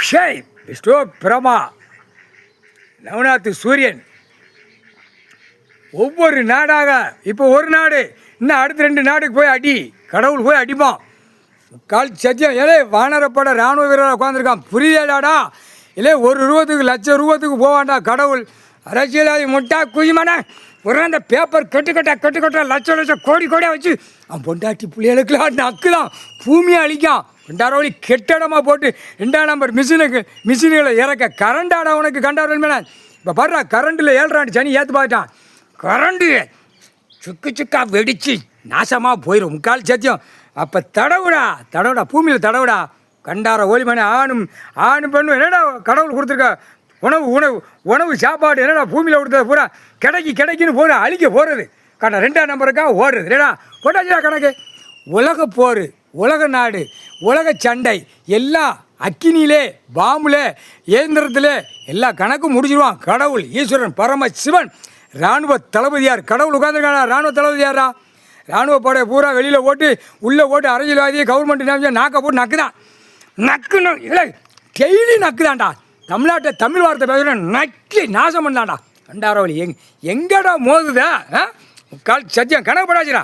ஷேய் விஷ்ணு பிரமா நவநாத் சூரியன் ஒவ்வொரு நாடாக இப்போ ஒரு நாடு இன்னும் அடுத்த 2 நாடுக்கு போய் அடி கடவுள் போய் அடிப்பான். கால் சத்தியம் ஏலே வானரப்பட இராணுவ வீரராக உட்காந்துருக்கான் புரியலாடா. இல்லை ₹1 லட்சத்துக்கு போவான்டா கடவுள். அரசியலாதி முட்டா குயிமான ஒரு அந்த பேப்பர் கட்டு லட்சம் கோடியாக வச்சு அவன் பொண்டாட்டி பிள்ளைகளுக்குலாம் நக்குதான் பூமியை அழிக்கான். 2 வழி கெட்டடமாக போட்டு 2ஆம் நம்பர் மிஷின்களை இறக்க கரண்டாடா உனக்கு கண்டார்கள் மேலே. இப்போ பாடுறா கரண்டில் 7 சனி ஏற்று பார்த்துட்டான். கரண்டு சுக்கா வெடிச்சு நாசமாக போயிடும் முக்கால் சத்தியம். அப்போ தடவுடா பூமியில் தடவுடா. கண்டார ஓலிமனை ஆணும் பெண்ணும் என்னடா கடவுள் கொடுத்துருக்க உணவு சாப்பாடு என்னடா பூமியில் கொடுத்தது பூரா கிடைக்குன்னு போகிற அழிக்க போகிறது கண்ணா 2ஆம் நம்பருக்காக ஓடுறது இல்லைடா போட்டாச்சுடா கணக்கு. உலக போர் உலக நாடு உலக சண்டை எல்லாம் அக்கினியிலே பாம்புலே இயந்திரத்தில் எல்லா கணக்கும் முடிச்சிடுவான் கடவுள் ஈஸ்வரன் பரமசிவன். இராணுவ தளபதியார் கடவுள் உட்காந்துருக்கானா. இராணுவ தளபதியாரா இராணுவ படை பூரா வெளியில் ஓட்டு உள்ளே ஓட்டு அரசியல்வாதியை கவர்மெண்ட் நினைச்சா நாக்கை போட்டு நக்குதான் இல்லை டெய்லி நக்குதான்டா. தமிழ்நாட்டை தமிழ் வார்த்தை பேசுகிறேன் நக்கி நாசம் பண்ணான்டா. 2ஆம் வழி எங்கடா மோதுதா முக்கால் சத்தியம் கணக்கு படாச்சுடா.